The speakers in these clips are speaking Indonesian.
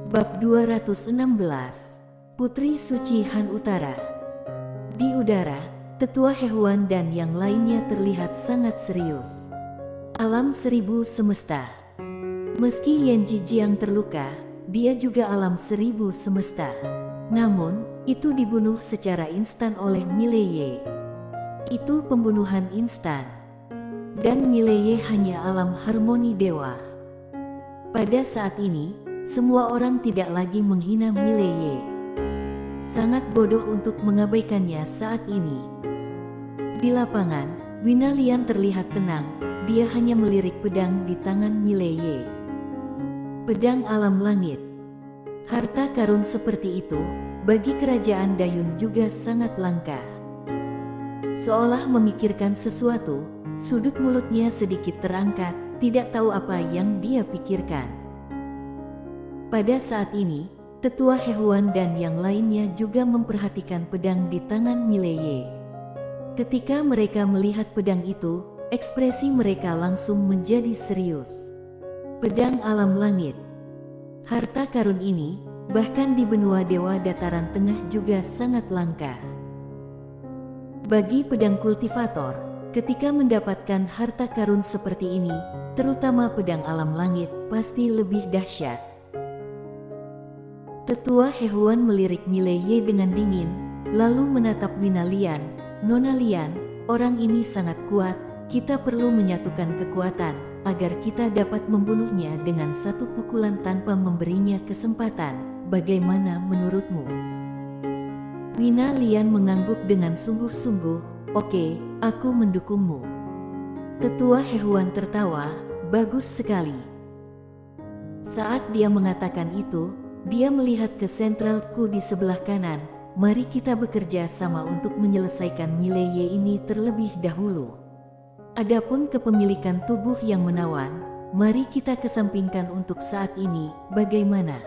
Bab 216, Putri Suci Han Utara. Di udara, Tetua Hehuan dan yang lainnya terlihat sangat serius. Alam seribu semesta. Meski Yanji Jiang terluka, dia juga alam seribu semesta. Namun, itu dibunuh secara instan oleh Mileye. Itu pembunuhan instan. Dan Mileye hanya alam harmoni dewa. Pada saat ini, semua orang tidak lagi menghina Mileye. Sangat bodoh untuk mengabaikannya saat ini. Di lapangan, Winalian terlihat tenang, dia hanya melirik pedang di tangan Mileye. Pedang alam langit. Harta karun seperti itu, bagi kerajaan Dayun juga sangat langka. Seolah memikirkan sesuatu, sudut mulutnya sedikit terangkat, tidak tahu apa yang dia pikirkan. Pada saat ini, Tetua Hehuan dan yang lainnya juga memperhatikan pedang di tangan Mileye. Ketika mereka melihat pedang itu, ekspresi mereka langsung menjadi serius. Pedang alam langit. Harta karun ini, bahkan di benua Dewa Dataran Tengah juga sangat langka. Bagi pedang kultivator, ketika mendapatkan harta karun seperti ini, terutama pedang alam langit, pasti lebih dahsyat. Tetua Hehuan melirik Mileye dengan dingin, lalu menatap Winalian. Nona Lian, orang ini sangat kuat, kita perlu menyatukan kekuatan, agar kita dapat membunuhnya dengan satu pukulan tanpa memberinya kesempatan. Bagaimana menurutmu? Winalian mengangguk dengan sungguh-sungguh. Oke, aku mendukungmu. Tetua Hehuan tertawa, bagus sekali. Saat dia mengatakan itu, dia melihat ke Sentral Ku di sebelah kanan. Mari kita bekerja sama untuk menyelesaikan Mileye ini terlebih dahulu. Adapun kepemilikan tubuh yang menawan, mari kita kesampingkan untuk saat ini, bagaimana?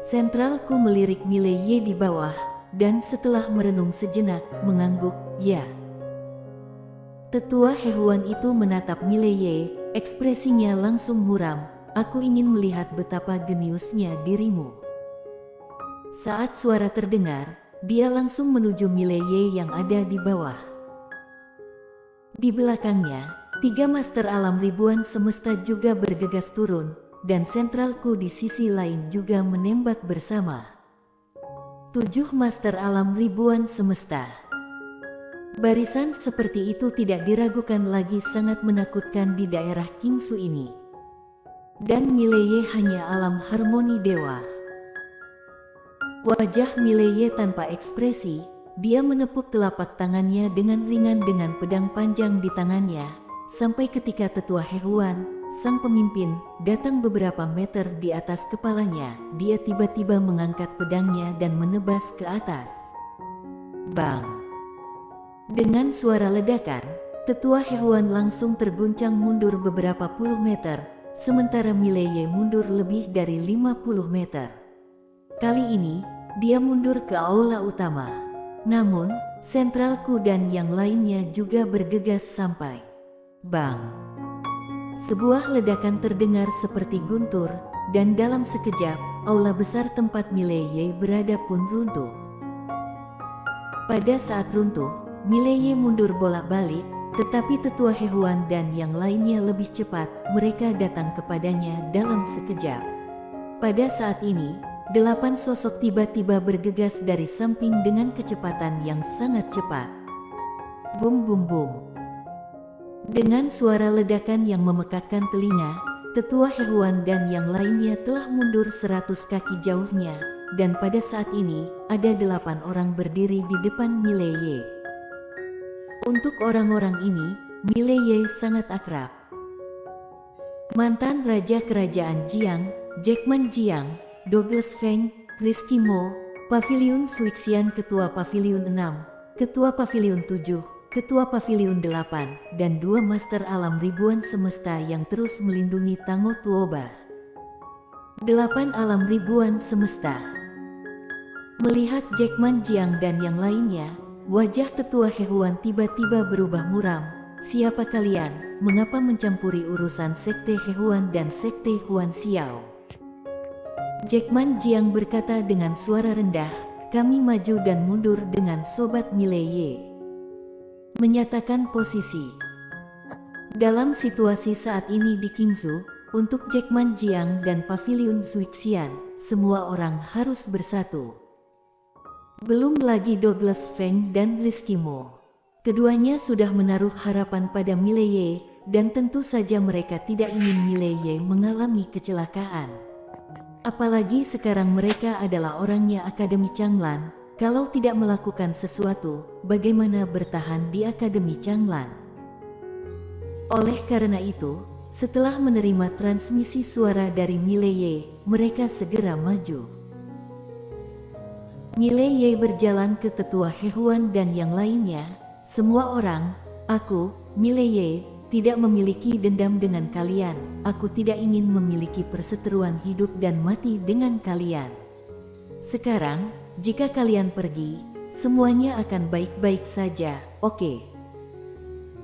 Sentral Ku melirik Mileye di bawah, dan setelah merenung sejenak, mengangguk, ya. Tetua Hehuan itu menatap Mileye, ekspresinya langsung muram. Aku ingin melihat betapa geniusnya dirimu. Saat suara terdengar, dia langsung menuju Mileye yang ada di bawah. Di belakangnya, 3 master alam ribuan semesta juga bergegas turun, dan Sentral Ku di sisi lain juga menembak bersama. 7 master alam ribuan semesta. Barisan seperti itu tidak diragukan lagi sangat menakutkan di daerah Kingsu ini. Dan Mileye hanya alam harmoni dewa. Wajah Mileye tanpa ekspresi, dia menepuk telapak tangannya dengan ringan dengan pedang panjang di tangannya, sampai ketika Tetua Hehuan, sang pemimpin, datang beberapa meter di atas kepalanya, dia tiba-tiba mengangkat pedangnya dan menebas ke atas. Bang! Dengan suara ledakan, Tetua Hehuan langsung terguncang mundur beberapa puluh meter, sementara Mileye mundur lebih dari 50 meter. Kali ini, dia mundur ke aula utama. Namun, Sentral Ku dan yang lainnya juga bergegas sampai. Bang! Sebuah ledakan terdengar seperti guntur, dan dalam sekejap, aula besar tempat Mileye berada pun runtuh. Pada saat runtuh, Mileye mundur bolak-balik, tetapi Tetua Hehuan dan yang lainnya lebih cepat, mereka datang kepadanya dalam sekejap. Pada saat ini, 8 sosok tiba-tiba bergegas dari samping dengan kecepatan yang sangat cepat. Bum bum bum. Dengan suara ledakan yang memekakkan telinga, Tetua Hehuan dan yang lainnya telah mundur 100 kaki jauhnya, dan pada saat ini, ada 8 orang berdiri di depan Mileye. Untuk orang-orang ini, Mileye sangat akrab. Mantan Raja Kerajaan Jiang, Jackman Jiang, Douglas Feng, Rizky Mo, Paviliun Suixian Ketua Paviliun 6, Ketua Paviliun 7, Ketua Paviliun 8, dan 2 Master Alam Ribuan Semesta yang terus melindungi Tango Tuoba. 8 Alam Ribuan Semesta. Melihat Jackman Jiang dan yang lainnya, wajah Tetua Hehuan tiba-tiba berubah muram. Siapa kalian? Mengapa mencampuri urusan Sekte Hehuan dan Sekte Huan Xiao? Jackman Jiang berkata dengan suara rendah, kami maju dan mundur dengan Sobat Mileye. Menyatakan posisi. Dalam situasi saat ini di Qingzhou, untuk Jackman Jiang dan Pavilion Zuixian, semua orang harus bersatu. Belum lagi Douglas Feng dan Rizky Mo. Keduanya sudah menaruh harapan pada Mileye, dan tentu saja mereka tidak ingin Mileye mengalami kecelakaan. Apalagi sekarang mereka adalah orangnya Akademi Changlan, kalau tidak melakukan sesuatu, bagaimana bertahan di Akademi Changlan? Oleh karena itu, setelah menerima transmisi suara dari Mileye, mereka segera maju. Mileye berjalan ke tetua Hehuan dan yang lainnya, semua orang, aku, Mileye, tidak memiliki dendam dengan kalian, aku tidak ingin memiliki perseteruan hidup dan mati dengan kalian. Sekarang, jika kalian pergi, semuanya akan baik-baik saja, oke?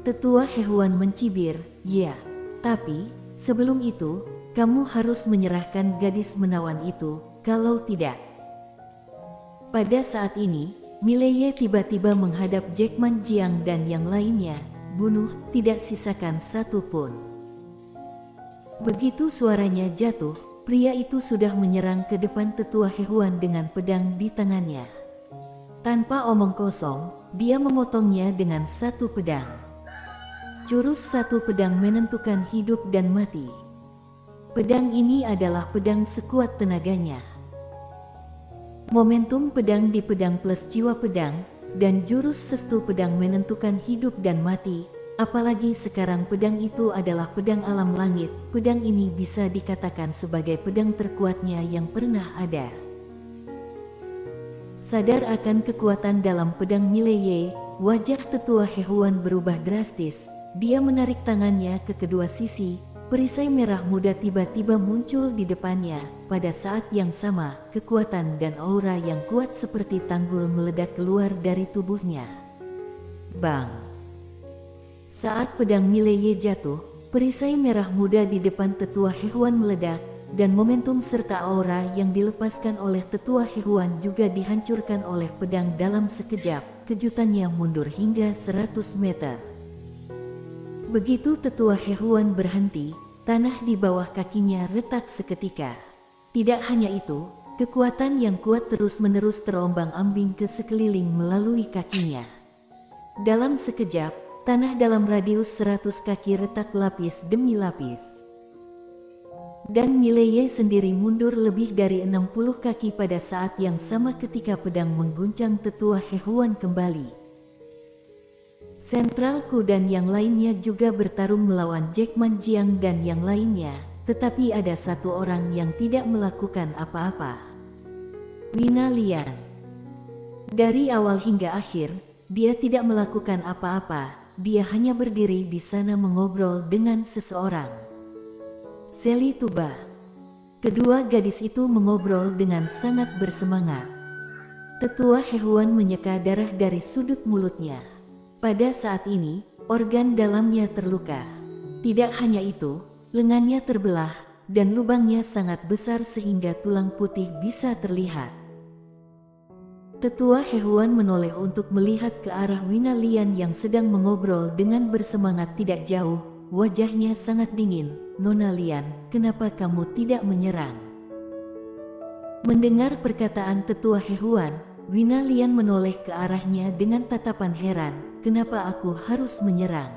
Tetua Hehuan mencibir, ya, tapi, sebelum itu, kamu harus menyerahkan gadis menawan itu, kalau tidak. Pada saat ini, Mileye tiba-tiba menghadap Jackman Jiang dan yang lainnya, bunuh, tidak sisakan satu pun. Begitu suaranya jatuh, pria itu sudah menyerang ke depan tetua Hehuan dengan pedang di tangannya. Tanpa omong kosong, dia memotongnya dengan satu pedang. Jurus satu pedang menentukan hidup dan mati. Pedang ini adalah pedang sekuat tenaganya. Momentum pedang di pedang plus jiwa pedang, dan jurus sestu pedang menentukan hidup dan mati, apalagi sekarang pedang itu adalah pedang alam langit, pedang ini bisa dikatakan sebagai pedang terkuatnya yang pernah ada. Sadar akan kekuatan dalam pedang Mileye, wajah tetua Hehuan berubah drastis, dia menarik tangannya ke kedua sisi, perisai merah muda tiba-tiba muncul di depannya, pada saat yang sama, kekuatan dan aura yang kuat seperti tanggul meledak keluar dari tubuhnya. Bang! Saat pedang Mileye jatuh, perisai merah muda di depan tetua Hehuan meledak, dan momentum serta aura yang dilepaskan oleh tetua Hehuan juga dihancurkan oleh pedang dalam sekejap, kejutannya mundur hingga 100 meter. Begitu tetua Hehuan berhenti, tanah di bawah kakinya retak seketika. Tidak hanya itu, kekuatan yang kuat terus-menerus terombang-ambing ke sekeliling melalui kakinya. Dalam sekejap, tanah dalam radius 100 kaki retak lapis demi lapis. Dan Mileye sendiri mundur lebih dari 60 kaki pada saat yang sama ketika pedang mengguncang tetua Hehuan kembali. Sentralku dan yang lainnya juga bertarung melawan Jackman Jiang dan yang lainnya, tetapi ada satu orang yang tidak melakukan apa-apa. Wina Lian. Dari awal hingga akhir, dia tidak melakukan apa-apa, dia hanya berdiri di sana mengobrol dengan seseorang. Seli Tuba. Kedua gadis itu mengobrol dengan sangat bersemangat. Tetua Hehuan menyeka darah dari sudut mulutnya. Pada saat ini, organ dalamnya terluka. Tidak hanya itu, lengannya terbelah, dan lubangnya sangat besar sehingga tulang putih bisa terlihat. Tetua Hehuan menoleh untuk melihat ke arah Wina Lian yang sedang mengobrol dengan bersemangat tidak jauh, wajahnya sangat dingin. Nona Lian, kenapa kamu tidak menyerang? Mendengar perkataan Tetua Hehuan, Wina Lian menoleh ke arahnya dengan tatapan heran, kenapa aku harus menyerang?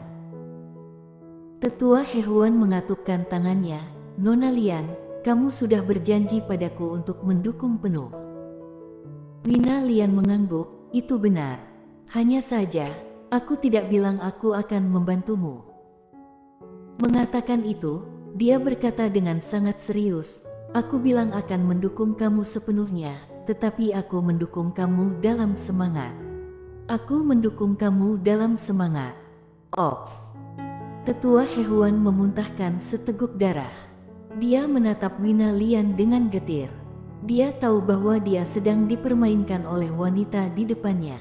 Tetua Hehuan mengatupkan tangannya, Nona Lian, kamu sudah berjanji padaku untuk mendukung penuh. Wina Lian mengangguk, itu benar. Hanya saja, aku tidak bilang aku akan membantumu. Mengatakan itu, dia berkata dengan sangat serius, aku bilang akan mendukung kamu sepenuhnya, tetapi aku mendukung kamu dalam semangat. Aku mendukung kamu dalam semangat. Ops. Tetua Hehuan memuntahkan seteguk darah. Dia menatap Wina Lian dengan getir. Dia tahu bahwa dia sedang dipermainkan oleh wanita di depannya.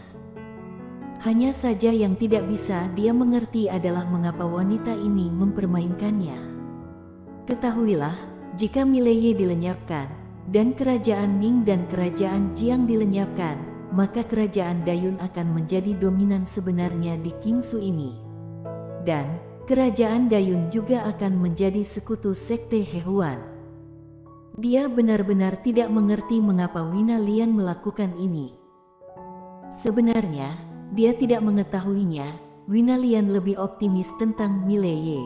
Hanya saja yang tidak bisa dia mengerti adalah mengapa wanita ini mempermainkannya. Ketahuilah, jika Mileye dilenyapkan, dan kerajaan Ning dan kerajaan Jiang dilenyapkan, maka kerajaan Dayun akan menjadi dominan sebenarnya di Qingsu ini. Dan kerajaan Dayun juga akan menjadi sekutu sekte Hehuan. Dia benar-benar tidak mengerti mengapa Wina Lian melakukan ini. Sebenarnya, dia tidak mengetahuinya. Wina Lian lebih optimis tentang Mileye.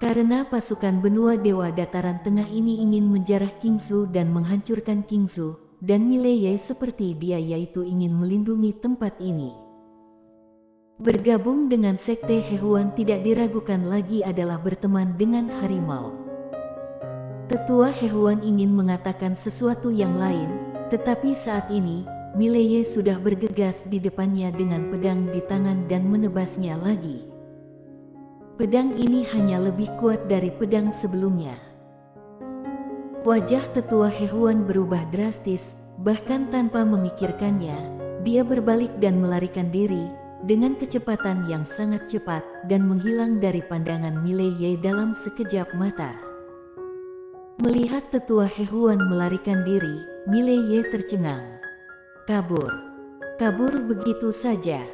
Karena pasukan benua Dewa Dataran Tengah ini ingin menjarah Qingsu dan menghancurkan Qingsu, dan Mileye seperti dia yaitu ingin melindungi tempat ini. Bergabung dengan sekte Hehuan tidak diragukan lagi adalah berteman dengan harimau. Tetua Hehuan ingin mengatakan sesuatu yang lain, tetapi saat ini, Mileye sudah bergegas di depannya dengan pedang di tangan dan menebasnya lagi. Pedang ini hanya lebih kuat dari pedang sebelumnya. Wajah tetua Hehuan berubah drastis, bahkan tanpa memikirkannya, dia berbalik dan melarikan diri, dengan kecepatan yang sangat cepat, dan menghilang dari pandangan Mileye dalam sekejap mata. Melihat tetua Hehuan melarikan diri, Mileye tercengang. Kabur begitu saja.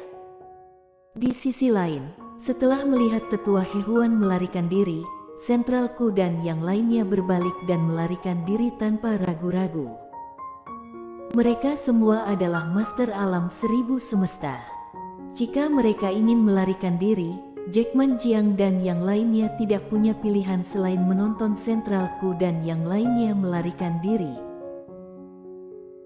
Di sisi lain, setelah melihat tetua Hehuan melarikan diri, Sentral Ku dan yang lainnya berbalik dan melarikan diri tanpa ragu-ragu. Mereka semua adalah Master Alam Seribu Semesta. Jika mereka ingin melarikan diri, Jackman Jiang dan yang lainnya tidak punya pilihan selain menonton Sentral Ku dan yang lainnya melarikan diri.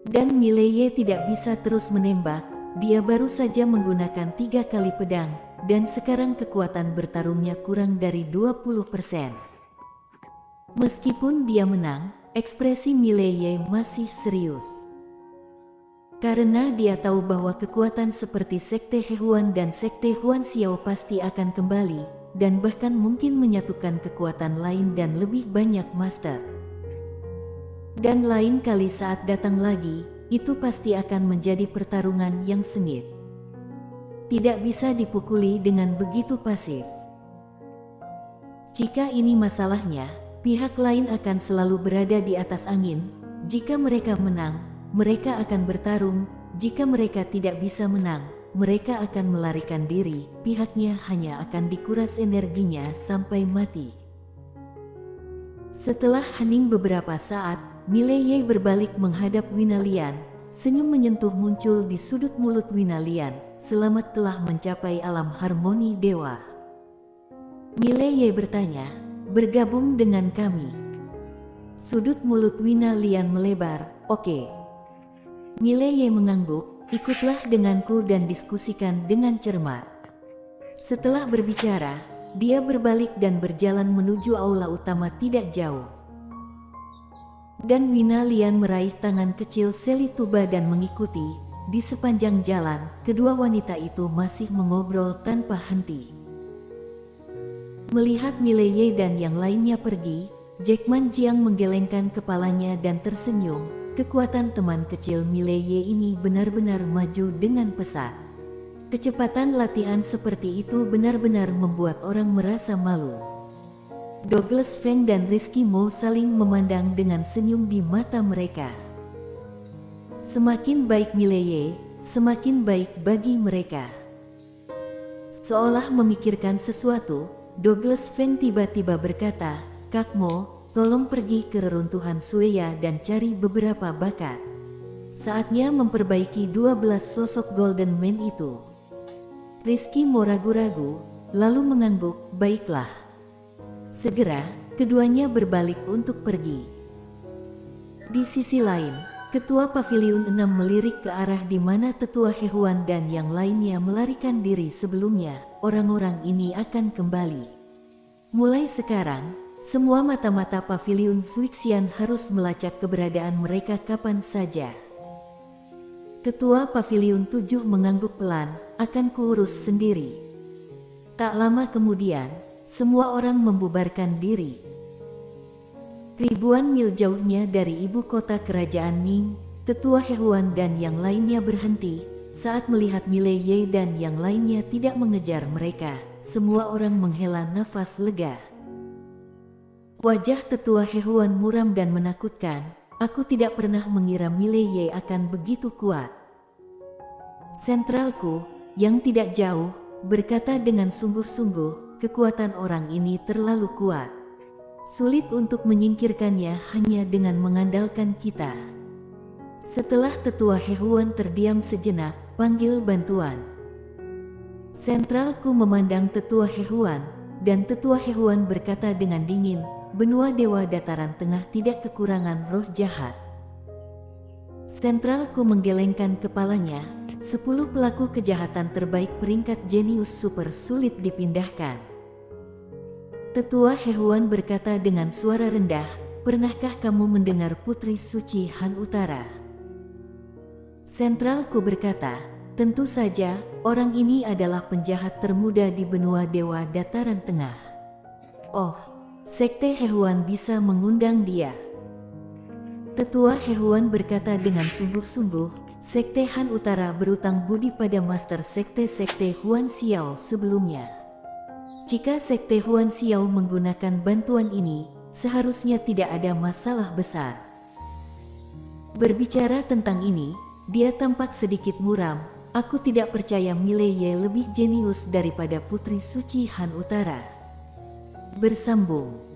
Dan Mileye tidak bisa terus menembak, dia baru saja menggunakan 3 kali pedang, dan sekarang kekuatan bertarungnya kurang dari 20%. Meskipun dia menang, ekspresi Mileye masih serius. Karena dia tahu bahwa kekuatan seperti Sekte Hehuan dan Sekte Huan Xiao pasti akan kembali, dan bahkan mungkin menyatukan kekuatan lain dan lebih banyak master. Dan lain kali saat datang lagi, itu pasti akan menjadi pertarungan yang sengit. Tidak bisa dipukuli dengan begitu pasif. Jika ini masalahnya, pihak lain akan selalu berada di atas angin. Jika mereka menang, mereka akan bertarung. Jika mereka tidak bisa menang, mereka akan melarikan diri. Pihaknya hanya akan dikuras energinya sampai mati. Setelah hening beberapa saat, Mileye berbalik menghadap Wina Lian. Senyum menyentuh muncul di sudut mulut Wina Lian. Selamat telah mencapai alam harmoni dewa. Mileye bertanya, bergabung dengan kami. Sudut mulut Wina Lian melebar. Oke. Mileye mengangguk, ikutlah denganku dan diskusikan dengan cermat. Setelah berbicara, dia berbalik dan berjalan menuju aula utama tidak jauh. Dan Wina Lian meraih tangan kecil Seli Tuba dan mengikuti. Di sepanjang jalan, kedua wanita itu masih mengobrol tanpa henti. Melihat Mileye dan yang lainnya pergi, Jackman Jiang menggelengkan kepalanya dan tersenyum. Kekuatan teman kecil Mileye ini benar-benar maju dengan pesat. Kecepatan latihan seperti itu benar-benar membuat orang merasa malu. Douglas Feng dan Rizky Mo saling memandang dengan senyum di mata mereka. Semakin baik Mileye, semakin baik bagi mereka. Seolah memikirkan sesuatu, Douglas Feng tiba-tiba berkata, Kak Mo, tolong pergi ke reruntuhan Sueya dan cari beberapa bakat. Saatnya memperbaiki 12 sosok Golden Man itu. Rizky Mo ragu-ragu, lalu mengangguk, baiklah. Segera, keduanya berbalik untuk pergi. Di sisi lain, Ketua Paviliun 6 melirik ke arah di mana Tetua Hehuan dan yang lainnya melarikan diri sebelumnya. Orang-orang ini akan kembali. Mulai sekarang, semua mata-mata Paviliun Suixian harus melacak keberadaan mereka kapan saja. Ketua Paviliun 7 mengangguk pelan, akan kuurus sendiri. Tak lama kemudian, semua orang membubarkan diri. Ribuan mil jauhnya dari ibu kota kerajaan Ning, Tetua Hehuan dan yang lainnya berhenti. Saat melihat Mileye dan yang lainnya tidak mengejar mereka, semua orang menghela nafas lega. Wajah tetua Hehuan muram dan menakutkan. Aku tidak pernah mengira Mile Ye akan begitu kuat. Sentralku, yang tidak jauh, berkata dengan sungguh-sungguh, kekuatan orang ini terlalu kuat. Sulit untuk menyingkirkannya hanya dengan mengandalkan kita. Setelah tetua Hehuan terdiam sejenak, panggil bantuan. Sentralku memandang tetua Hehuan, dan tetua Hehuan berkata dengan dingin, benua dewa dataran tengah tidak kekurangan roh jahat. Sentralku menggelengkan kepalanya. 10 pelaku kejahatan terbaik peringkat jenius super sulit dipindahkan. Tetua Hehuan berkata dengan suara rendah, pernahkah kamu mendengar Putri Suci Han Utara? Sentralku berkata, tentu saja, orang ini adalah penjahat termuda di benua dewa dataran tengah. Oh, Sekte Hehuan bisa mengundang dia. Tetua Hehuan berkata dengan sungguh-sungguh, Sekte Han Utara berutang budi pada Master Sekte-Sekte Huan Xiao sebelumnya. Jika Sekte Huan Xiao menggunakan bantuan ini, seharusnya tidak ada masalah besar. Berbicara tentang ini, dia tampak sedikit muram. Aku tidak percaya Mile Ye lebih jenius daripada Putri Suci Han Utara. Bersambung.